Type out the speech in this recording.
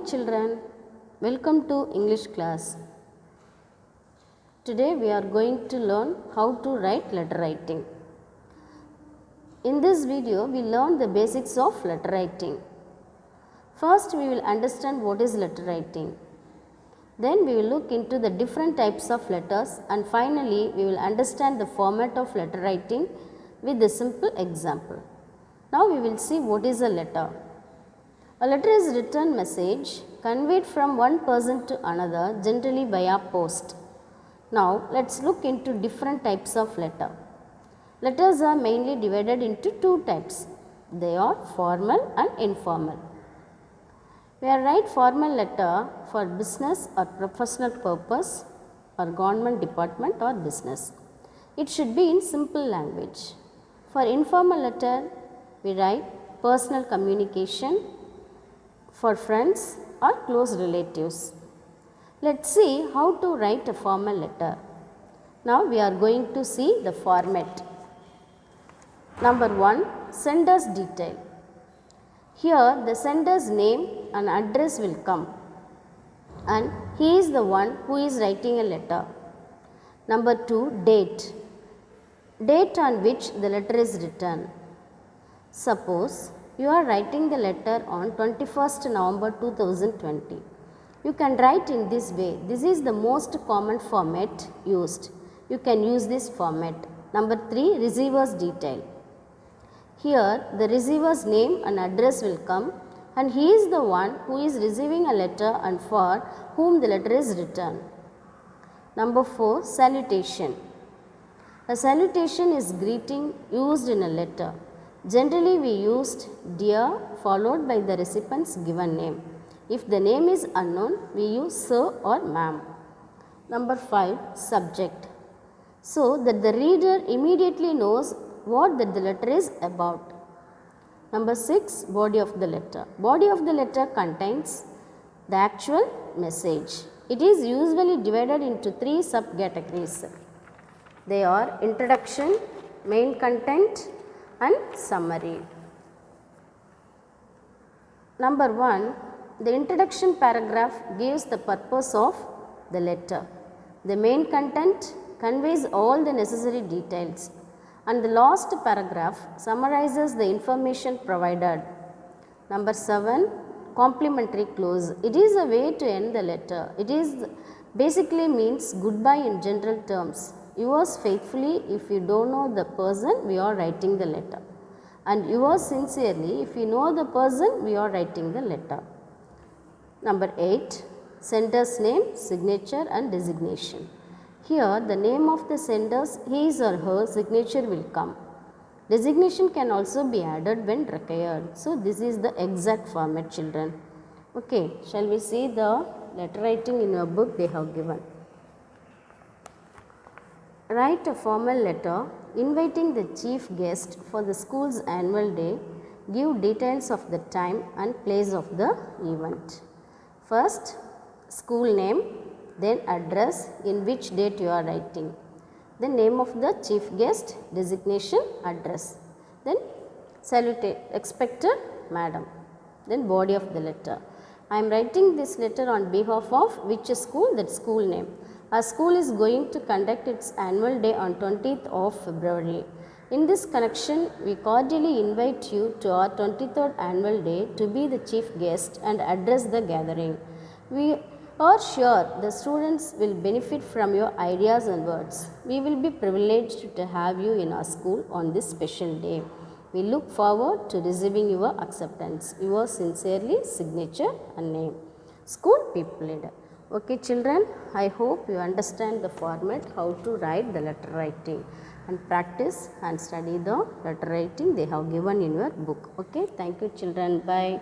children, welcome to English class. Today we are going to learn how to write letter writing. In this video we learn the basics of letter writing. First we will understand what is letter writing. Then we will look into the different types of letters and finally we will understand the format of letter writing with a simple example. Now we will see what is a letter. A letter is written message conveyed from one person to another, generally via post. Now let's look into different types of letter. Letters are mainly divided into two types. They are formal and informal. We write formal letter for business or professional purpose or government department or business. It should be in simple language. For informal letter, we write personal communication for friends or close relatives. Let's see how to write a formal letter. Now we are going to see the format. Number 1, sender's detail. Here the sender's name and address will come and he is the one who is writing a letter. Number 2, date. Date on which the letter is written. Suppose you are writing the letter on 21st November 2020. You can write in this way. This is the most common format used. You can use this format. Number 3, receiver's detail. Here the receiver's name and address will come and he is the one who is receiving a letter and for whom the letter is written. Number 4, salutation. A salutation is greeting used in a letter. Generally we used dear followed by the recipient's given name. If the name is unknown, we use sir or ma'am. Number 5, subject. So that the reader immediately knows what that the letter is about. Number 6, body of the letter. Body of the letter contains the actual message. It is usually divided into 3 subcategories. They are introduction, main content and summary. Number 1, the introduction paragraph gives the purpose of the letter. The main content conveys all the necessary details and the last paragraph summarizes the information provided. Number 7, complimentary clause. It is a way to end the letter. It is basically means goodbye in general terms. Yours faithfully if you don't know the person we are writing the letter, and yours sincerely if you know the person we are writing the letter. Number 8, sender's name, signature and designation. Here the name of the sender's his or her signature will come. Designation can also be added when required. So this is the exact format, children. Okay, shall we see the letter writing in your book they have given. Write a formal letter inviting the chief guest for the school's annual day. Give details of the time and place of the event. First, school name, then address in which date you are writing. The name of the chief guest, designation, address. Then expected madam. Then body of the letter. I am writing this letter on behalf of which school, that school name. Our school is going to conduct its annual day on 20th of February. In this connection, we cordially invite you to our 23rd annual day to be the chief guest and address the gathering. We are sure the students will benefit from your ideas and words. We will be privileged to have you in our school on this special day. We look forward to receiving your acceptance. Yours sincerely, signature and name. School people leader. Okay children, I hope you understand the format, how to write the letter writing, and practice and study the letter writing they have given in your book. Okay, thank you children, bye.